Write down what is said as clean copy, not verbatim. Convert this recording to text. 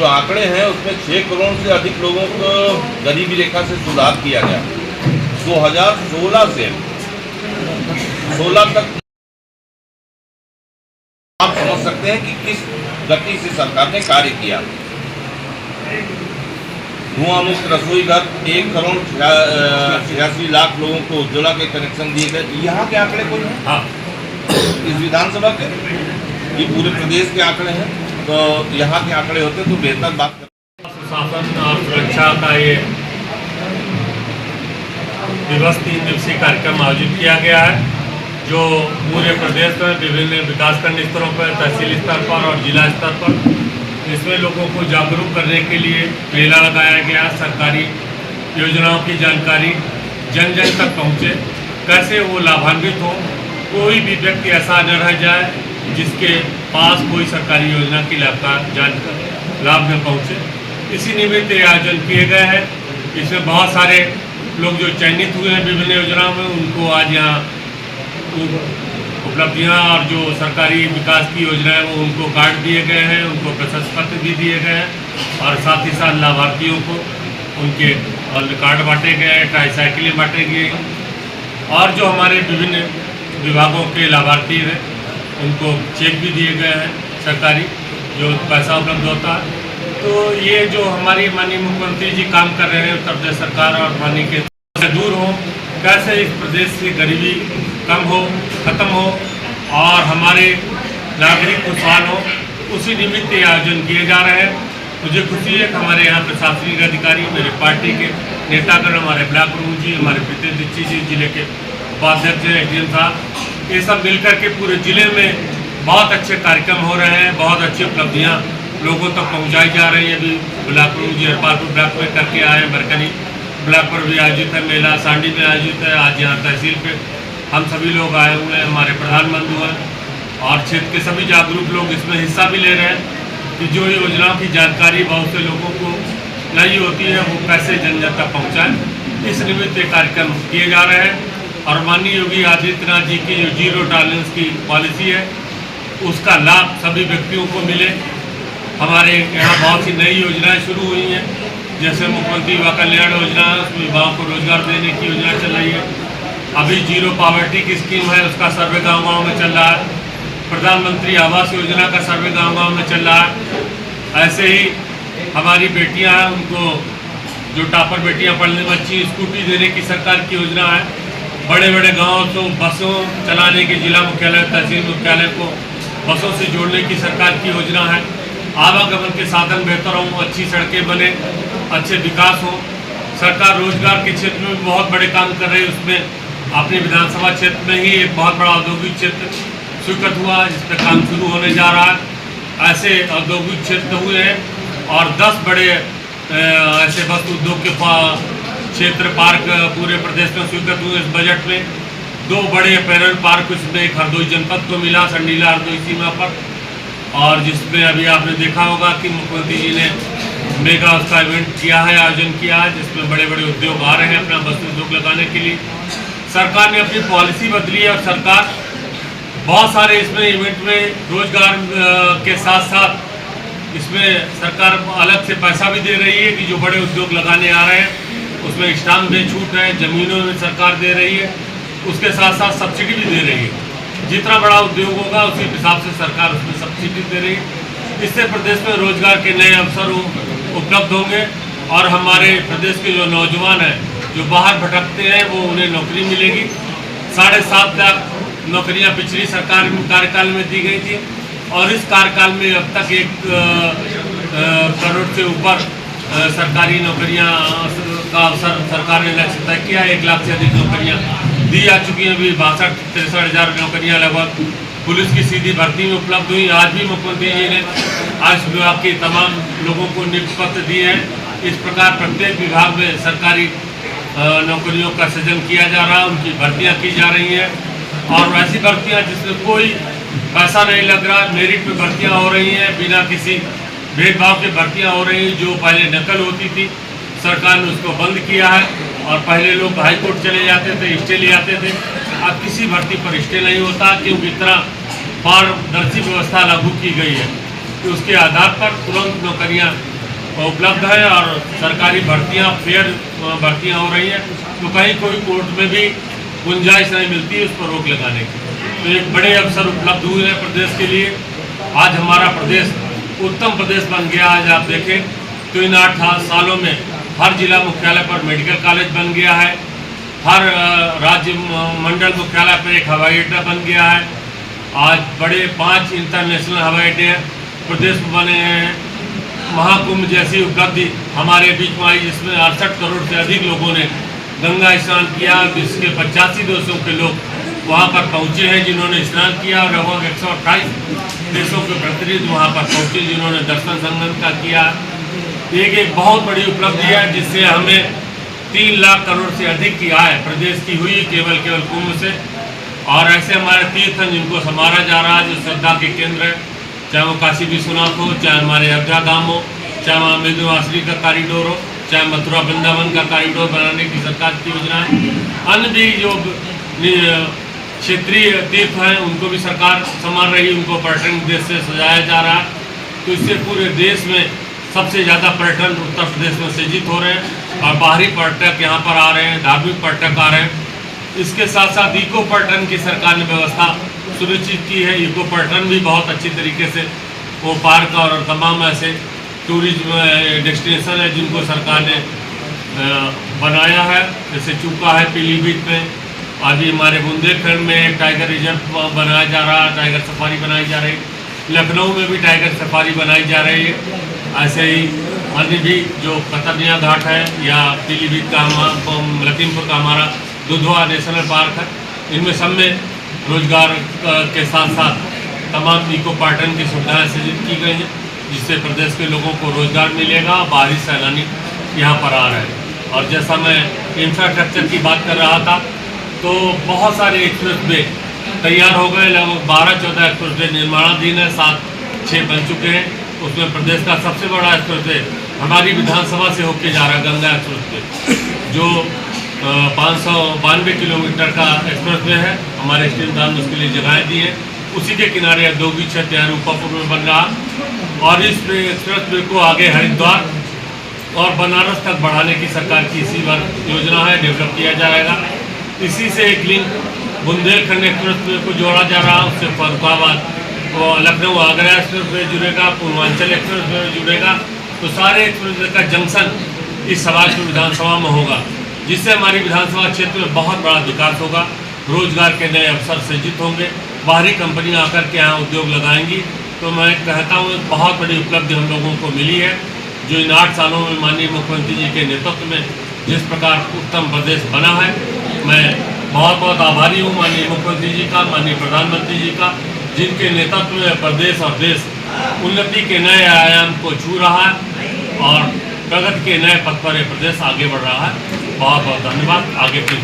जो आंकड़े हैं उसमें 6 करोड़ से अधिक लोगों को गरीबी रेखा से सुधार किया गया। 2016 से 16 तक आप समझ सकते हैं कि किस गति से सरकार ने कार्य किया। धुआं मुक्त रसोई घर 1 करोड़ 86 लाख लोगों को उज्ज्वला के कनेक्शन दिए गए। यहाँ के आंकड़े कोई हैं? हाँ, इस विधानसभा के, ये पूरे प्रदेश के आंकड़े हैं, तो यहाँ के आंकड़े होते तो बेहतर बात कर। सुशासन और सुरक्षा का ये दिवस 3 दिवसीय कार्यक्रम आयोजित किया गया है, जो पूरे प्रदेश में विभिन्न विकासखंड स्तरों पर, तहसील स्तर पर और जिला स्तर पर इसमें लोगों को जागरूक करने के लिए मेला लगाया गया। सरकारी योजनाओं की जानकारी जन जन तक पहुँचे, कैसे वो लाभान्वित हो, कोई भी व्यक्ति ऐसा न रह जाए जिसके पास कोई सरकारी योजना की लाभ न पहुँचे। इसी निमित्त ये आयोजन किए गए हैं। इसमें बहुत सारे लोग जो चयनित हुए हैं विभिन्न योजनाओं में, उनको आज यहाँ उपलब्धियां और जो सरकारी विकास की योजनाएं वो उनको कार्ड दिए गए हैं, उनको प्रशस्ति पत्र भी दिए गए हैं और साथ ही साथ लाभार्थियों को उनके कार्ड बांटे गए हैं, ट्राईसाइकिलें बांटे गए और जो हमारे विभिन्न विभागों के लाभार्थी हैं उनको चेक भी दिए गए हैं सरकारी, जो पैसा उपलब्ध होता है। तो ये जो हमारी माननीय मुख्यमंत्री जी काम कर रहे हैं उत्तर प्रदेश सरकार और पानी के दूर हो, कैसे इस प्रदेश से गरीबी कम हो, खत्म हो और हमारे नागरिक खुशहाल हो, उसी निमित्त ये आयोजन किए जा रहे हैं। मुझे खुशी है कि हमारे यहाँ प्रशासनिक अधिकारी, मेरे पार्टी के नेतागण, हमारे ब्लॉक प्रमुख जी, हमारे प्रीति दीक्षित जी, जिले के उपाध्यक्ष एसडीएम साहब, ये सब मिलकर के पूरे जिले में बहुत अच्छे कार्यक्रम हो रहे हैं, बहुत अच्छी उपलब्धियाँ लोगों तक पहुँचाई जा रही है। अभी ब्लॉक प्रमुख जी हरपालपुर ब्लॉक में करके आए, बरकनी ब्लॉक पर भी आयोजित है मेला, सांडी में आयोजित है, आज यहाँ तहसील पे हम सभी लोग आए हुए हैं, हमारे प्रधान बंधु हैं और क्षेत्र के सभी जागरूक लोग इसमें हिस्सा भी ले रहे हैं कि जो योजनाओं की जानकारी बहुत से लोगों को नहीं होती है वो कैसे जन जन तक पहुँचाएँ। इस निमित्त ये कार्यक्रम किए जा रहे हैं और माननीय योगी आदित्यनाथ जी की जो जीरो टॉलरेंस की पॉलिसी है उसका लाभ सभी व्यक्तियों को मिले। हमारे यहाँ बहुत सी नई योजनाएँ शुरू हुई हैं, जैसे मुख्यमंत्री युवा कल्याण योजना, उसमें युवाओं को रोजगार देने की योजना चल रही है। अभी जीरो पॉवर्टी की स्कीम है, उसका सर्वे गांव-गांव में चल रहा है। प्रधानमंत्री आवास योजना का सर्वे गांव-गांव में चल रहा है। ऐसे ही हमारी बेटियां हैं, उनको जो टॉपर बेटियां पढ़ने में अच्छी स्कूटी देने की सरकार की योजना है। बड़े बड़े गाँव तो बसों चलाने के, जिला मुख्यालय तहसील मुख्यालय को बसों से जोड़ने की सरकार की योजना है। आवागमन के साधन बेहतर हों, अच्छी सड़कें बने, अच्छे विकास हो। सरकार रोजगार के क्षेत्र में बहुत बड़े काम कर रही है। उसमें अपने विधानसभा क्षेत्र में ही एक बहुत बड़ा औद्योगिक क्षेत्र स्वीकृत हुआ है जिस पर काम शुरू होने जा रहा है। ऐसे औद्योगिक क्षेत्र हुए हैं और 10 बड़े ऐसे वस्तु उद्योग के क्षेत्र पार्क पूरे प्रदेश में स्वीकृत हुए। इस बजट में 2 बड़े पैरेलल पार्क, इसमें एक हरदोई जनपद को मिला, संडीला हरदोई सीमा पर, और जिसमें अभी आपने देखा होगा कि मुख्यमंत्री जी ने मेगा उसका इवेंट किया है, आयोजन किया है, जिसमें बड़े बड़े उद्योग आ रहे हैं अपना वस्तु उद्योग लगाने के लिए। सरकार ने अपनी पॉलिसी बदली है और सरकार बहुत सारे इसमें इवेंट में रोजगार के साथ साथ इसमें सरकार अलग से पैसा भी दे रही है कि जो बड़े उद्योग लगाने आ रहे हैं उसमें स्टाम्प में छूट है, ज़मीनों में सरकार दे रही है, उसके साथ साथ सब्सिडी भी दे रही है। जितना बड़ा उद्योग होगा उसी हिसाब से सरकार उसमें सब्सिडी दे रही है। इससे प्रदेश में रोजगार के नए अवसर उपलब्ध होंगे और हमारे प्रदेश के जो नौजवान हैं जो बाहर भटकते हैं वो उन्हें नौकरी मिलेगी। 7.5 लाख नौकरियां पिछली सरकार कार्यकाल में दी गई थी और इस कार्यकाल में अब तक 1 करोड़ से ऊपर सरकारी नौकरियां का अवसर सरकार ने लक्ष्य तय किया। 1 लाख से अधिक नौकरियां दी जा चुकी हैं। अभी 62-63 हज़ार नौकरियां लगभग पुलिस की सीधी भर्ती में उपलब्ध हुई। आज भी मुख्यमंत्री जी ने आज विभाग के तमाम लोगों को नियुक्ति पत्र दिए हैं। इस प्रकार प्रत्येक विभाग में सरकारी नौकरियों का सृजन किया जा रहा है, उनकी भर्तियां की जा रही हैं और वैसी भर्तियां जिसमें कोई पैसा नहीं लग रहा, मेरिट में भर्तियां हो रही हैं, बिना किसी भेदभाव के भर्तियां हो रही हैं। जो पहले नकल होती थी सरकार ने उसको बंद किया है और पहले लोग हाई कोर्ट चले जाते थे, स्टे ले आते थे। अब किसी भर्ती पर स्टे नहीं होता क्योंकि इतना पारदर्शी व्यवस्था लागू की गई है कि उसके आधार पर तुरंत नौकरियां उपलब्ध है और सरकारी भर्तियां फेयर भर्तियां हो रही हैं, तो कहीं कोई कोर्ट में भी गुंजाइश नहीं मिलती है उस पर रोक लगाने की। तो एक बड़े अवसर उपलब्ध हुए हैं प्रदेश के लिए। आज हमारा प्रदेश उत्तम प्रदेश बन गया। आज आप देखें तो इन 8 सालों में हर जिला मुख्यालय पर मेडिकल कॉलेज बन गया है, हर राज्य मंडल मुख्यालय पर एक हवाई अड्डा बन गया है। आज बड़े 5 इंटरनेशनल हवाई अड्डे प्रदेश में बने हैं। महाकुंभ जैसी उपलब्धि हमारे बीच में आई, जिसमें 68 करोड़ से अधिक लोगों ने गंगा स्नान किया। विश्व के 85 देशों के लोग वहां पर पहुंचे हैं जिन्होंने स्नान किया, और लगभग 128 देशों के प्रतिनिधि वहां पर पहुंचे जिन्होंने दर्शन संगम का किया। एक बहुत बड़ी उपलब्धि है, जिससे हमें 3 लाख करोड़ से अधिक की आय प्रदेश की हुई केवल कुंभ से। और ऐसे हमारे तीर्थ जिनको संवारा जा रहा है, जो श्रद्धा के केंद्र है, चाहे वो काशी विश्वनाथ हो, चाहे हमारे अयोध्या धाम हो, चाहे वहाँ मेघवासरी का कॉरिडोर हो, चाहे मथुरा वृंदावन का कॉरिडोर बनाने की सरकार की योजना है। अन्य भी जो क्षेत्रीय तीर्थ हैं उनको भी सरकार संभाल रही है, उनको पर्यटन देश से सजाया जा रहा है। तो इससे पूरे देश में सबसे ज़्यादा पर्यटन उत्तर प्रदेश में सृजित हो रहे हैं और बाहरी पर्यटक यहाँ पर आ रहे हैं, धार्मिक पर्यटक आ रहे हैं। इसके साथ साथ इको पर्यटन की सरकार ने व्यवस्था सुनिश्चित की है। इको पर्यटन भी बहुत अच्छी तरीके से वो पार्क और तमाम ऐसे टूरिज्म डेस्टिनेशन है जिनको सरकार ने बनाया है, जैसे चूका है पीलीभीत में, अभी हमारे बुंदेलखंड में एक टाइगर रिजर्व बनाया जा रहा है, टाइगर सफारी बनाई जा रही है, लखनऊ में भी टाइगर सफारी बनाई जा रही है। ऐसे ही अन्य भी जो कतरनिया घाट है या पीलीभीत का लखीमपुर का हमारा दुधवा नेशनल पार्क है, इनमें सब में रोजगार के साथ साथ तमाम इको पर्यटन की सुविधाएं सृजित की गई हैं, जिससे प्रदेश के लोगों को रोजगार मिलेगा। बाहरी सैलानी यहाँ पर आ रहे हैं। और जैसा मैं इंफ्रास्ट्रक्चर की बात कर रहा था, तो बहुत सारे एक्सप्रेस वे तैयार हो गए, लगभग 12-14 एक्सप्रेस वे निर्माणाधीन है, 7-6 बन चुके हैं। उसमें प्रदेश का सबसे बड़ा एक्सप्रेस वे हमारी विधानसभा से होके जा रहा है, गंगा एक्सप्रेस वे, जो 592 किलोमीटर का एक्सप्रेस वे है। हमारे स्टील दान उसके लिए जगहें दी हैं। उसी के किनारे औद्योगिक क्षेत्र यहाँ रूपापुर में बन रहा, और इस एक्सप्रेस वे को आगे हरिद्वार और बनारस तक बढ़ाने की सरकार की इसी बार योजना है, डेवलप किया जाएगा। इसी से एक लिंक बुंदेलखंड एक्सप्रेस वे को जोड़ा जा रहा है, उससे फरुखाबाद वो लखनऊ आगरा एक्सप्रेस वे जुड़ेगा, पूर्वांचल एक्सप्रेस वे जुड़ेगा। तो सारे एक्सप्रेस वे का जंक्शन इस समाज की विधानसभा में होगा, जिससे हमारी विधानसभा क्षेत्र में बहुत बड़ा विकास होगा, रोजगार के नए अवसर सृजित होंगे, बाहरी कंपनियां आकर के यहाँ उद्योग लगाएंगी। तो मैं कहता हूँ एक बहुत बड़ी उपलब्धि हम लोगों को मिली है, जो इन 8 सालों में माननीय मुख्यमंत्री जी के नेतृत्व में जिस प्रकार उत्तम प्रदेश बना है। मैं बहुत बहुत आभारी हूँ माननीय मुख्यमंत्री जी का, माननीय प्रधानमंत्री जी का, जिनके नेतृत्व में प्रदेश और देश उन्नति के नए आयाम को छू रहा है और प्रगति के नए पथ पर प्रदेश आगे बढ़ रहा है। बहुत बहुत धन्यवाद। आगे फिर